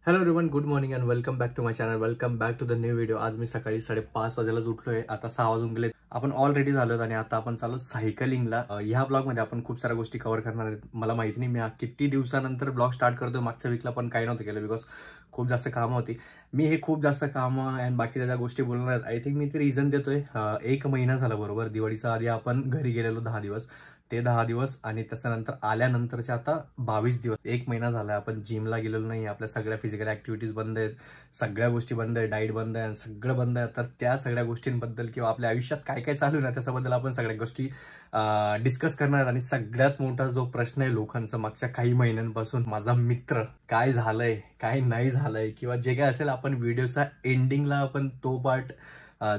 Hello everyone, good morning and welcome back to my channel. Welcome back to the new video. आज मी सकाळी 5:30 वाजेलाच उठलोय. आता 6 वाजून गेले. आपण ऑलरेडी झालोत आणि आता आपण चालू सायकलिंगला. ह्या ब्लॉगमध्ये आपण खूप साऱ्या गोष्टी कव्हर करणार आहेत. मला माहिती नाही मी किती दिवसानंतर ब्लॉग स्टार्ट करतोय. मागच्या वीकला पण काही नव्हतं केलं बिकॉज खूप जास्त कामं होती. मी हे खूप जास्त कामं अँड बाकीच्या ज्या गोष्टी बोलणार आहेत. आय थिंक मी ते रिझन देतोय. 1 महिना झाला बरोबर. दिवाळीच्या आधी आपण घरी गेलेलो 10 दिवस. ते 10 दिवस आणि त्याच्यानंतर आल्यानंतरचे आता 22 दिवस. 1 महिना झाला आपण जिमला गेलेलो नाही. आपल्या सगळ्या फिजिकल ऍक्टिव्हिटीज बंद आहेत. सगळ्या गोष्टी बंद आहे. डाएट बंद आहे. सगळं बंद आहे. तर त्या सगळ्या गोष्टींबद्दल किंवा आपल्या आयुष्यात काय काय चालू आहे ना त्याच्याबद्दल आपण सगळ्या गोष्टी डिस्कस करणार आहेत. आणि सगळ्यात मोठा जो प्रश्न आहे लोकांचा मागच्या काही महिन्यांपासून, माझा मित्र काय झालंय काय नाही झालंय किंवा जे काय असेल, आपण व्हिडिओचा एंडिंगला आपण तो पार्ट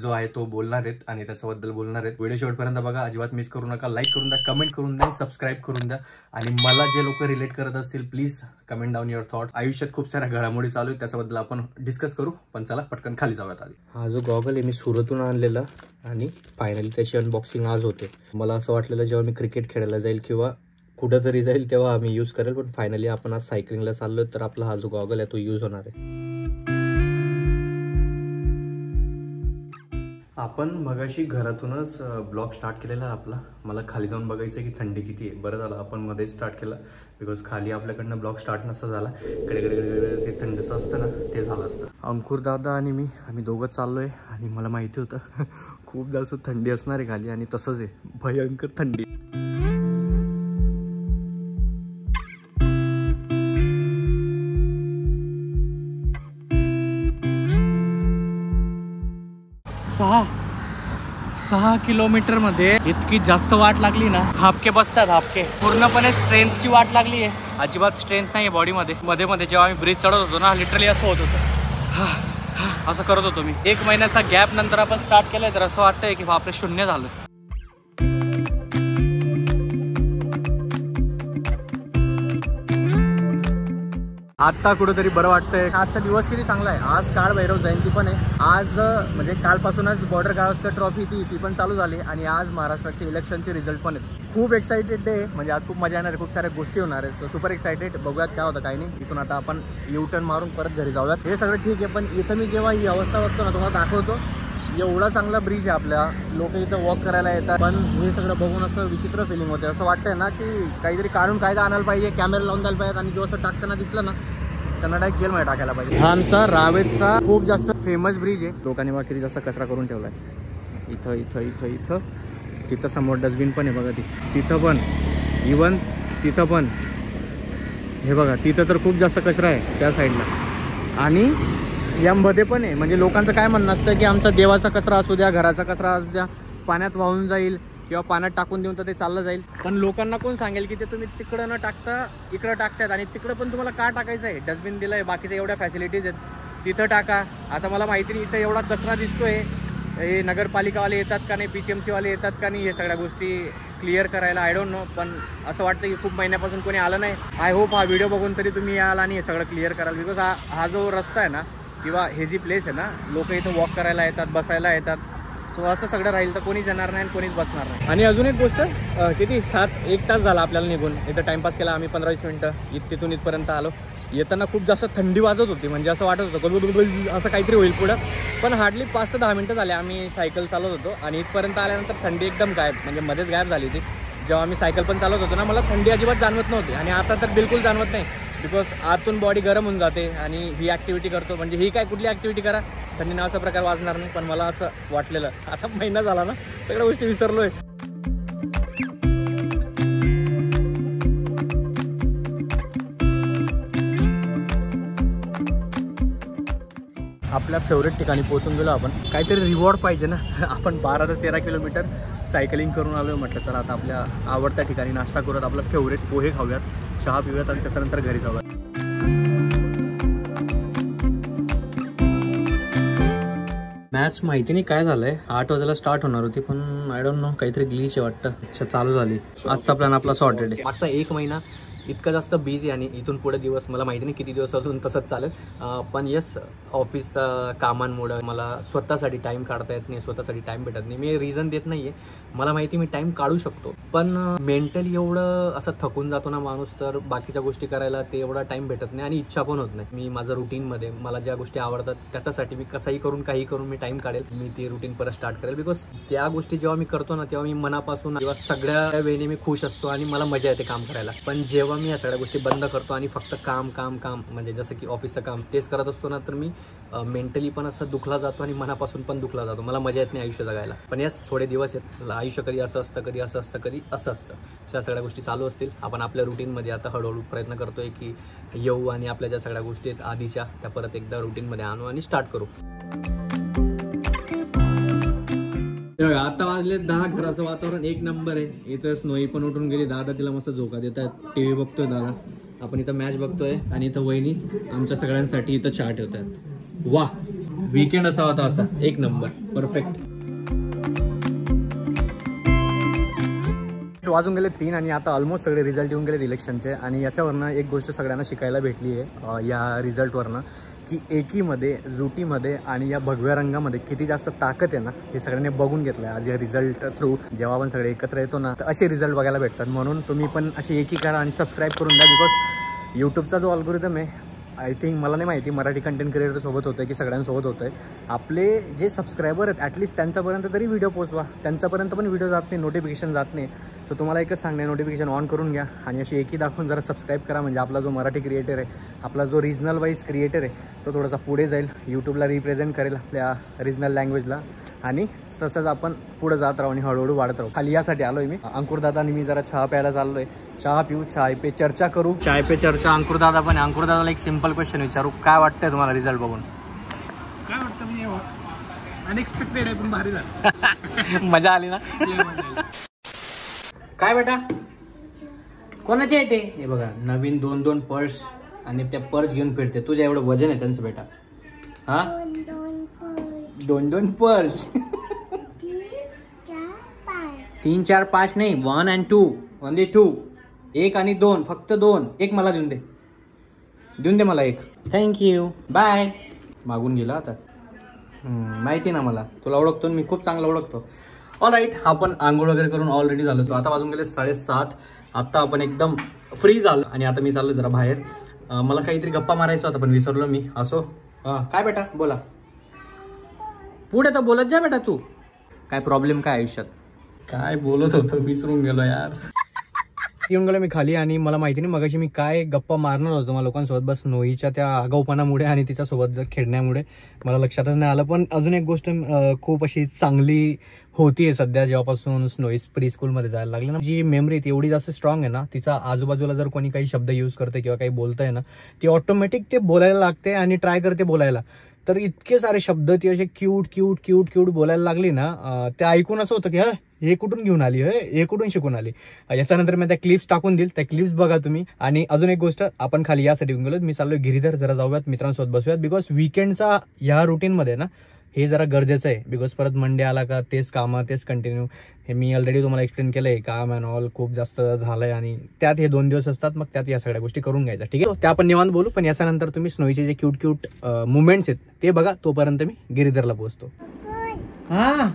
जो आहे तो बोलणार आहेत आणि त्याच्याबद्दल बोलणार आहेत. व्हिडिओ शेवटपर्यंत बघा, अजिबात मिस करू नका. लाईक करून द्या, कमेंट करून द्या, सबस्क्राईब करून द्या. आणि मला जे लोक रिलेट करत असतील please comment down your thoughts. आयुष्यात खूप साऱ्या घडामोडी चालू आहेत, त्याच्याबद्दल आपण डिस्कस करू. पण चला पटकन खाली जाऊयात. आधी हा जो गॉगल आहे मी सुरतून आणलेला आणि फायनली त्याची अनबॉक्सिंग आज होते. मला असं वाटलेलं जेव्हा मी क्रिकेट खेळायला जाईल किंवा कुठंतरी जाईल तेव्हा आम्ही यूज करेल, पण फायनली आपण आज सायकलिंगला चाललोय तर आपला हा जो गॉगल आहे तो यूज होणार आहे. आपण मगाशी घरातूनच ब्लॉग स्टार्ट केलेला आपला. मला खाली जाऊन बघायचं की थंडी किती आहे. बरं झालं आपण मध्येच स्टार्ट केला बिकॉज खाली आपल्याकडनं ब्लॉग स्टार्ट नसता झाला. इकडे ते थंडीचं असतं ना ते झालं असतं. अंकुर दादा आणि मी आम्ही दोघंच चाललोय आणि मला माहिती होतं खूप जास्त थंडी असणार आहे खाली आणि तसंच आहे, भयंकर थंडी. सहा किलोमीटर मध्ये इतकी जास्त वाट लागली ना. हापके बसतात, हापके. पूर्णपणे स्ट्रेंथची वाट लागली आहे. अजिबात स्ट्रेंथ नाही बॉडी मध्ये. मध्ये जेव्हा आम्ही ब्रिज चढत होतो ना, लिटरली असं होत होतं, असं करत होतो मी. 1 महिन्याचा गॅप नंतर आपण स्टार्ट केलंय तर असं वाटतंय की बापरे शून्य झालं. आता कुठेतरी बरं वाटतंय. आजचा दिवस किती चांगला आहे. आज काळ भैरव जयंती पण आहे. आज म्हणजे कालपासूनच बॉर्डर गावस्कर ट्रॉफी ती पण चालू झाली आणि आज महाराष्ट्राचे इलेक्शनचे रिझल्ट पण आहेत. खूप एक्साइटेड डे. म्हणजे आज खूप मजा येणार आहे. खूप साऱ्या गोष्टी होणार आहे. So super excited. बघूयात काय होतं काही नाही. इथून आता आपण यू टर्न मारून परत घरी जाऊयात. हे सगळं ठीक आहे, पण इथं मी जेव्हा ही अवस्था बघतो ना तुम्हाला दाखवतो. एवढा चांगला ब्रिज आहे आपल्या. लोक इथं वॉक करायला येतात, पण हे सगळं बघून असं विचित्र फिलिंग होते. असं वाटतंय ना की काहीतरी काढून कायदा आणायला पाहिजे, कॅमेरा लावून द्यायला पाहिजे आणि जो असं टाकताना दिसलं ना त्यांना डायरेक्ट जेलमध्ये टाकायला पाहिजे. हा आमचा रावेतचा खूप जास्त फेमस ब्रिज आहे. लोकांनी बाकी जास्त कचरा करून ठेवलाय. इथं इथं इथं इथं तिथं समोर डस्टबिन पण आहे बघा. तिथं पण, इवन तिथं पण हे बघा. तिथं तर खूप जास्त कचरा आहे त्या साईडला आणि यामध्ये पण आहे. म्हणजे लोकांचं काय म्हणणं असतं की आमचा देवाचा कचरा असू द्या, घराचा कचरा असू द्या, पाण्यात वाहून जाईल किंवा पाण्यात टाकून देऊन तर ते चाललं जाईल. पण लोकांना कोण सांगेल की ते तुम्ही तिकडं न टाकता इकडं टाकतात आणि तिकडं पण तुम्हाला का टाकायचं आहे. डस्टबिन दिलं आहे, बाकीच्या एवढ्या फॅसिलिटीज आहेत, तिथं टाका. आता मला माहिती नाही इथं एवढा कचरा दिसतोय, हे नगरपालिकावाले येतात का नाही, PCMC वाले येतात का नाही हे सगळ्या गोष्टी क्लिअर करायला. I don't know. पण असं वाटतं की खूप महिन्यापासून कोणी आलं नाही. आय होप हा व्हिडिओ बघून तरी तुम्ही याल आणि हे सगळं क्लिअर कराल. बिकॉज हा जो रस्ता आहे ना किंवा हे जी प्लेस आहे ना, लोक इथं वॉक करायला येतात, बसायला येतात. सो असं सगळं राहील तर कोणीच येणार नाही आणि कोणीच बसणार नाही. आणि अजून एक गोष्ट, किती 1 तास झाला आपल्याला निघून. इथं टाइमपास केला आम्ही 15-20 मिनटं. तिथून इथपर्यंत आलो. येताना खूप जास्त थंडी वाजत होती. म्हणजे असं वाटत होतं गलगल असं काहीतरी होईल पुढं. पण हार्डली 5 ते 10 मिनटं झाले आम्ही सायकल चालवत होतो आणि इथपर्यंत आल्यानंतर थंडी एकदम गायब, म्हणजे मध्येच गायब झाली होती. जेव्हा आम्ही सायकल पण चालवत होतो ना मला थंडी अजिबात जाणवत नव्हती आणि आता तर बिलकुल जाणवत नाही. बिकॉज आतून बॉडी गरम होऊन जाते आणि ही ॲक्टिव्हिटी करतो. म्हणजे ही काय कुठली ॲक्टिव्हिटी करा थंडी नावाचा प्रकार वाजणार नाही. पण मला असं वाटलेलं. आता महिना झाला ना सगळ्या गोष्टी विसरलोय. आपल्या फेवरेट ठिकाणी पोहोचून गेलो आपण. काहीतरी रिवॉर्ड पाहिजे ना. आपण 12 ते 13 किलोमीटर सायकलिंग करून आलो. म्हटलं चला आता आपल्या आवडत्या ठिकाणी नाश्ता करूयात, आपलं फेवरेट पोहे खाऊयात, चहा पिऊयात आणि त्याच्यानंतर घरी जाऊयात. मॅच माहिती नाही काय झालंय. 8 वाजेला स्टार्ट होणार होती पण आय डोंट नो काहीतरी ग्लिच आहे वाटतं. अच्छा चालू झाली. आजचा प्लॅन आपला सॉर्टेड आहे. मागचा 1 महिना इतकं जास्त बिझी आणि इथून पुढे दिवस मला माहिती नाही किती दिवस अजून तसंच चालेल, पण येस ऑफिस कामांमुळे मला स्वतःसाठी टाईम काढता येत नाही, स्वतःसाठी टाईम भेटत नाही. मी रिझन देत नाही आहे, मला माहिती मी टाईम काढू शकतो, पण मेंटली एवढं असं थकून जातो ना माणूस, तर बाकीच्या गोष्टी करायला ते एवढा टाईम भेटत नाही आणि इच्छा पण होत नाही. मी माझं रुटीनमध्ये मला ज्या गोष्टी आवडतात त्याच्यासाठी मी कसंही करून काही करून मी टाईम काढेल, मी ती रुटीन परत स्टार्ट करेल. बिकॉज त्या गोष्टी जेव्हा मी करतो ना तेव्हा मी मनापासून जेव्हा सगळ्या वेळेने मी खुश असतो आणि मला मजा येते काम करायला. पण जेव्हा मी या सगळ्या गोष्टी बंद करतो आणि फक्त काम काम काम म्हणजे जसं की ऑफिसचं काम तेच करत असतो ना, तर मी मेंटली पण असं दुखला जातो आणि मनापासून पण दुखला जातो. मला मजा येत नाही आयुष्य जगायला. पण यास थोडे दिवस आहेत, आयुष्य कधी असं असतं, कधी असं असतं, कधी असं असतं. त्या सगळ्या गोष्टी चालू असतील. आपण आपल्या रुटीनमध्ये आता हळूहळू प्रयत्न करतोय की येऊ आणि आपल्या ज्या सगळ्या गोष्टी आहेत आधीच्या त्या परत एकदा रुटीनमध्ये आणू आणि स्टार्ट करू. आता वाजले 10. घराचं वातावरण एक नंबर आहे. इथं स्नोई पण उठून गेली. दादा तिला मस्त झोका देतात. टीव्ही बघतोय दादा, आपण इथं मॅच बघतोय आणि इथं वहिनी आमच्या सगळ्यांसाठी इथं चहा ठेवतात. वा, वीकेंड असा होता, असा एक नंबर, परफेक्ट. वाजून गेले 3 आणि आता ऑलमोस्ट सगळे रिझल्ट येऊन गेलेत इलेक्शनचे. आणि याच्यावरनं एक गोष्ट सगळ्यांना शिकायला भेटली आहे या रिझल्टवरनं, की एकीमध्ये, जुटीमध्ये आणि या भगव्या रंगामध्ये किती जास्त ताकद आहे ना, हे सगळ्यांनी बघून घेतलं आहे आज या रिझल्ट थ्रू. जेव्हा आपण सगळे एकत्र येतो ना, तर असे रिझल्ट बघायला भेटतात. म्हणून तुम्ही पण अशी एकी करा आणि सबस्क्राईब करून द्या. बिकॉज यूट्यूबचा जो अल्गोरिदम आहे, आय थिंक, मला नाही माहिती मराठी कंटेंट क्रिएटर सोबत होतं की सगळ्यांसोबत होतं आहे. आपले जे सबस्क्रायबर आहेत ॲटलिस्ट त्यांच्यापर्यंत तरी व्हिडिओ पोचवा. त्यांच्यापर्यंत पण व्हिडिओ जात नाही, नोटिफिकेशन जात नाही. सो तुम्हाला एकच सांगणे, नोटिफिकेशन ऑन करून घ्या आणि अशी एकी दाखवून जरा सबस्क्राईब करा. म्हणजे आपला जो मराठी क्रिएटर आहे, आपला जो रिजनल वाईज क्रिएटर आहे, तो थोडासा पुढे जाईल, यूट्यूबला रिप्रेझेंट करेल आपल्या रिजनल लँग्वेजला आणि तसंच आपण पुढे जात राहू आणि हळूहळू वाढत राहू. खाली यासाठी आलो आहे मी. अंकुरदादा आणि मी जरा चहा प्यायला चाललो आहे. चहा पिऊ, चाय पे चर्चा करू. चाय पे चर्चा. अंकुरदादा पण. अंकुरदादाला एक सिंपल क्वेश्चन विचारू, काय वाटतंय तुम्हाला रिझल्ट बघून? काय वाटतं म्हणजे अनएक्सपेक्टेड आहे पण भारी झालं. मजा आली ना? काय बेटा कोणाचे आहे ते? हे बघा, नवीन 2-2 पर्स आणि त्या पर्स घेऊन फिरते. तुझ्या एवढं वजन आहे त्यांचं बेटा? हा, 2-2 पर्स. 3, 4, 5 नाही, 1 and 2, ओनली 2. 1 आणि 2, फक्त 2. एक मला देऊन दे, देऊन दे मला एक. Thank you, bye. मागून गेला आता. माहिती ना मला, तुला ओळखतो मी, खूप चांगलं ओळखतो. ऑल राईट, आपण आंघोळ वगैरे करून ऑलरेडी झालो. आता वाजून गेले 7:30. आता आपण एकदम फ्री झालो आणि आता मी चाललो जरा बाहेर. मला काहीतरी गप्पा मारायचं होता पण विसरलो मी. असो. हां, काय बेटा बोला. पुढे तर बोलत जा बेटा. तू काय प्रॉब्लेम काय आयुष्यात? काय बोलत होतो विसरून गेलो यार. येऊन गेलो मी खाली आणि मला माहिती नाही मगाशी मी काय गप्पा मारणार होतो मला लोकांसोबत. बस नोईच्या त्या आगाऊपणामुळे आणि तिच्यासोबत जर खेळण्यामुळे मला लक्षातच नाही आलं. पण अजून एक गोष्ट खूप अशी चांगली होती आहे सध्या, जेव्हापासून स्नोई प्री स्कूलमध्ये जायला लागली ना, जी मेमरी ती एवढी जास्त स्ट्रॉंग आहे ना, तिचा आजूबाजूला जर कोणी काही शब्द यूज करते किंवा काही बोलतंय ना, ती ऑटोमॅटिक ते बोलायला लागते आणि ट्राय करते बोलायला. तर इतके सारे शब्द ती असे क्यूट क्यूट क्यूट क्यूट बोलायला लागली ना, ते ऐकून असं होतं की हे कुठून घेऊन आली, हे कुठून शिकून आली. याच्यानंतर मी त्या क्लिप्स टाकून देईल, त्या क्लिप्स बघा तुम्ही. आणि अजून एक गोष्ट, आपण खाली यासाठी घेऊन गेलो, मी चाललोय गिरीधर, जरा जाऊयात मित्रांसोबत बसूयात. बिकॉज वीकेंडचा ह्या रुटीनमध्ये ना हे जरा गरजेचं आहे. बिकॉज परत मंडे आला का तेच कामं, तेच कंटिन्यू. हे मी ऑलरेडी तुम्हाला एक्सप्लेन केलं आहे, काम अँड ऑल खूप जास्त झालंय आणि त्यात हे 2 दिवस असतात, मग त्यात या सगळ्या गोष्टी करून घ्यायच्या. ठीक आहे, त्या आपण निवांत बोलू. पण याच्यानंतर तुम्ही स्नोईचे जे क्यूट क्यूट मुवमेंट्स आहेत ते बघा. तोपर्यंत मी गिरीधरला पोहोचतो. हा,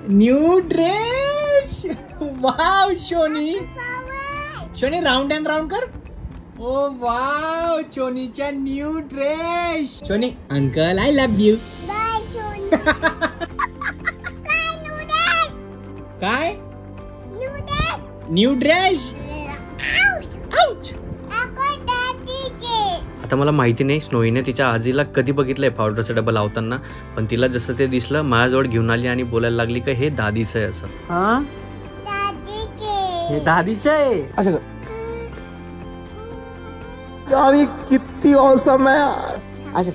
new dress. Wow Shoni, Shoni round and round कर. ओ वाव, शोनीच्या new dress. Shoni, uncle I love you. Bye Shoni. काय न्यू ड्रेस? आता मला माहिती नाही स्नोईने तिच्या आजीला कधी बघितलंय पावडरचा डबा लावताना, पण तिला जसं ते दिसलं माझ्याजवळ घेऊन आली आणि बोलायला लागली का हे दादीचं आहे असं. हा, हे दादीचं आहे असं. यार किती औसम है यार. अच्छा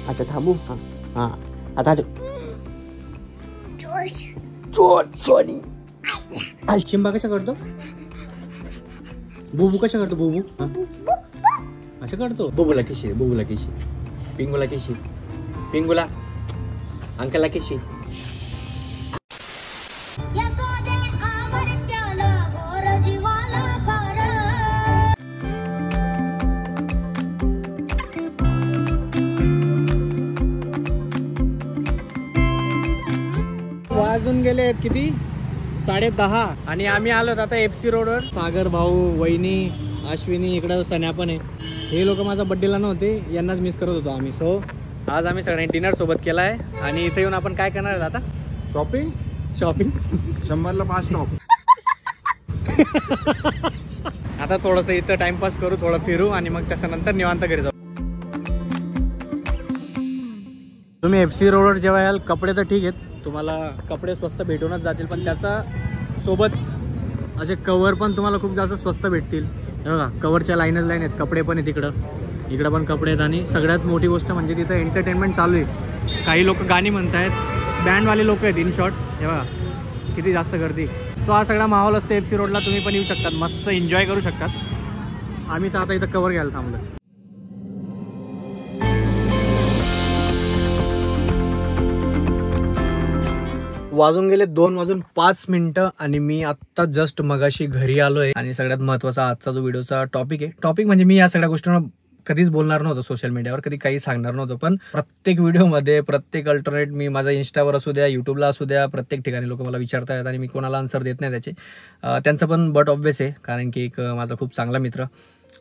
अच्छा थांबू. हा हा, आता सोनी. शिंबा कशा करतो? बुबू कशा करतो? बुबू असं करतो. बुबूला किशी, बुबूला किशी, पिंगूला किशी, पिंगूला, अंकलला किशी. वाजून गेले किती 10:30 आणि आम्ही आलो आता FC रोडवर. सागर भाऊ, वहिनी, अश्विनी, इकडं सन्या पण आहे. हे लोक माझा बड्डेला नव्हते, यांनाच मिस करत होतो आम्ही. सो आज आम्ही सगळ्यांनी डिनर सोबत केला आहे आणि इथे येऊन आपण काय करणार आहेत आता? शॉपिंग 100ला 5 स्टॉप. आता थोडंसं इथं टाइमपास करू, थोडं फिरू आणि मग त्याच्यानंतर निवांत घरी जाऊ. तुम्ही FC रोडवर जेव्हा याल, कपडे तर ठीक आहेत, तुम्हाला कपडे स्वस्त भेटूनच जातील, पण त्याचा सोबत असे कवर पण तुम्हाला खूप जास्त स्वस्त भेटतील. हे बघा, कवरच्या लाईनच लाईन आहेत, कपडे पण आहेत इकडं पण कपडे आहेत. आणि सगळ्यात मोठी गोष्ट म्हणजे तिथं एंटरटेनमेंट चालू आहे. काही लोक गाणी म्हणत आहेत, बँडवाले लोक आहेत. इन शॉर्ट हे बघा किती जास्त गर्दी. सो हा सगळा माहोल असतो FC रोडला. तुम्ही पण येऊ शकतात, मस्त एन्जॉय करू शकतात. आम्ही तर आता इथं कवर घ्यायला थांबलो. वाजून गेले 2:05 आणि मी आत्ता जस्ट मगाशी घरी आलोय. आणि सगळ्यात महत्त्वाचा आजचा जो व्हिडिओचा टॉपिक म्हणजे मी या सगळ्या गोष्टींवर कधीच बोलणार नव्हतो, सोशल मीडियावर कधी काही सांगणार नव्हतो. पण प्रत्येक व्हिडिओमध्ये, प्रत्येक अल्टरनेट, मी माझा इंस्टावर असू द्या, यूट्यूबला असू द्या, प्रत्येक ठिकाणी लोक मला विचारतात आणि मी कोणाला आन्सर देत नाही त्याचे. त्यांचं पण बट ऑब्वियस आहे, कारण की एक माझा खूप चांगला मित्र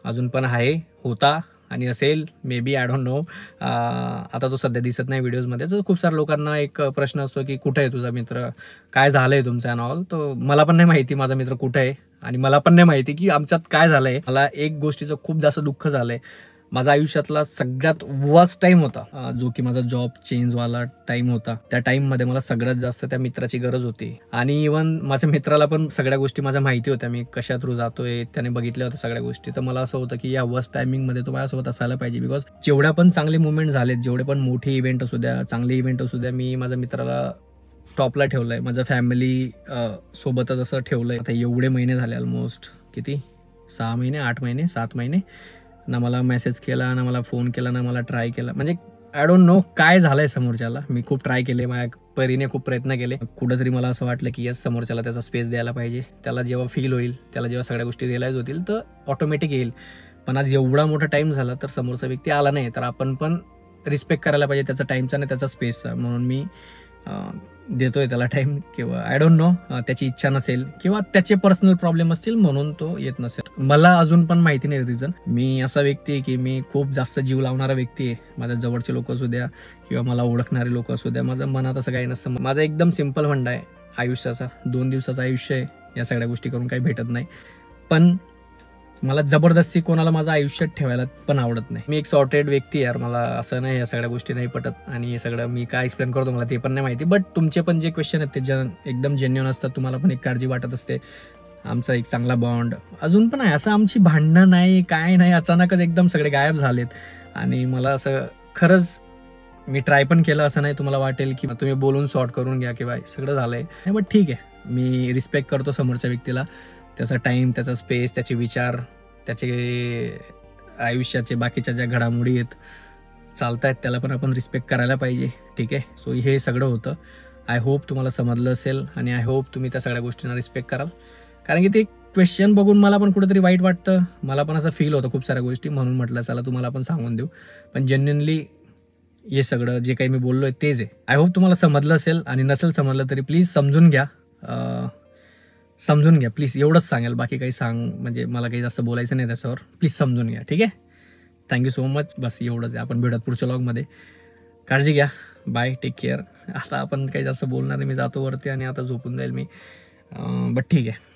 अजून पण आहे, होता आणि असेल, may be, I don't know. आता तो सध्या दिसत नाही व्हिडिओजमध्ये. तर खूप साऱ्या लोकांना एक प्रश्न असतो की कुठे आहे तुझा मित्र, काय झालं आहे तुमचं अँड ऑल. तो मला पण नाही माहिती माझा मित्र कुठे आहे आणि मला पण नाही माहिती की आमच्यात काय झालं आहे. मला एक गोष्टीचं खूप जास्त दुःख झालं आहे. माझा आयुष्यातला सगळ्यात वर्स्ट टाईम होता, जो की माझा जॉब चेंजवाला टाईम होता. त्या टाईममध्ये मला सगळ्यात जास्त त्या मित्राची गरज होती. आणि इवन माझ्या मित्राला पण सगळ्या गोष्टी माझ्या माहिती होत्या, मी कशा थ्रू जातोय, त्याने बघितल्या होत्या सगळ्या गोष्टी. तर मला असं होतं की या वर्स्ट टायमिंगमध्ये तो माझ्यासोबत असायला पाहिजे. बिकॉज जेवढ्या पण चांगले मुवमेंट झालेत, जेवढे पण मोठे इव्हेंट असू द्या, चांगले इव्हेंट असू द्या, मी माझ्या मित्राला टॉपला ठेवलं आहे. माझ्या फॅमिली सोबतच असं ठेवलं आहे. आता एवढे महिने झाले, ऑलमोस्ट किती 6 महिने, 8 महिने, 7 महिने, ना मला मेसेज केला, ना मला फोन केला, ना मला ट्राय केला. म्हणजे आय डोंट नो काय झालंय समोरच्याला. मी खूप ट्राय केले, माझ्या परीने खूप प्रयत्न केले. कुठंतरी मला असं वाटलं की यस, समोरच्याला त्याचा स्पेस द्यायला पाहिजे. त्याला जेव्हा फील होईल, त्याला जेव्हा सगळ्या गोष्टी रिअलाईज होतील तर ऑटोमॅटिक येईल. पण आज एवढा मोठा टाईम झाला तर समोरचा व्यक्ती आला नाही, तर आपण पण रिस्पेक्ट करायला पाहिजे त्याचा टाईमचा आणि त्याचा स्पेसचा. म्हणून मी देतोय त्याला टाईम. किंवा आय डोंट नो, त्याची इच्छा नसेल किंवा त्याचे पर्सनल प्रॉब्लेम असतील म्हणून तो येत नसेल. मला अजून पण माहिती नाही रिझन. मी असा व्यक्ती आहे की मी खूप जास्त जीव लावणारा व्यक्ती आहे. माझ्या जवळचे लोक असू द्या किंवा मला ओळखणारे लोक असू द्या, माझं मनात असं काही नसतं. माझा एकदम सिम्पल फंडा आहे आयुष्याचा. 2 दिवसाचं आयुष्य आहे, या सगळ्या गोष्टी करून काही भेटत नाही. पण मला जबरदस्ती कोणाला माझं आयुष्यात ठेवायला पण आवडत नाही. मी एक सॉर्टेड व्यक्ती यार, मला असं नाही या सगळ्या गोष्टी नाही पटत. आणि हे सगळं मी काय एक्सप्लेन करतो मला ते पण नाही माहिती. बट तुमचे पण जे क्वेश्चन आहेत ते एकदम जेन्युइन असतात. तुम्हाला पण एक काळजी वाटत असते. आमचा एक चांगला बॉन्ड अजून पण आहे, असं आमची भांडणं नाही, काय नाही. अचानकच एकदम सगळे गायब झालेत. आणि मला असं खरंच मी ट्राय पण केलं, असं नाही तुम्हाला वाटेल की तुम्ही बोलून सॉर्ट करून घ्या किंवा सगळं झालंय नाही. बट ठीक आहे, मी रिस्पेक्ट करतो समोरच्या व्यक्तीला, त्याचा टाईम, त्याचा स्पेस, त्याचे विचार, त्याचे आयुष्याचे बाकीच्या ज्या घडामोडी आहेत चालत आहेत, त्याला पण आपण रिस्पेक्ट करायला पाहिजे. ठीक आहे. सो हे सगळं होतं. आय होप तुम्हाला समजलं असेल आणि आय होप तुम्ही त्या सगळ्या गोष्टींना रिस्पेक्ट कराल. कारण की ते क्वेश्चन बघून मला पण कुठेतरी वाईट वाटतं, मला पण असं फील होतं खूप साऱ्या गोष्टी. म्हणून म्हटलं चला तुम्हाला पण सांगून देऊ. पण जेन्युइनली हे सगळं जे काही मी बोललो आहे तेच आहे. आय होप तुम्हाला समजलं असेल आणि नसेल समजलं तरी प्लीज समजून घ्या. समजून घ्या प्लीज, एवढंच सांगेल. बाकी काही म्हणजे मला काही जास्त बोलायचं नाही त्याच्यावर. प्लीज समजून घ्या. ठीक आहे. Thank you so much. बस एवढंच आहे. आपण भेटत पुढच्या व्लॉगमध्ये. काळजी घ्या. Bye, take care. आता आपण काही जास्त बोलणार नाही, मी जातो वरती आणि आता झोपून जाईल मी. बट ठीक आहे.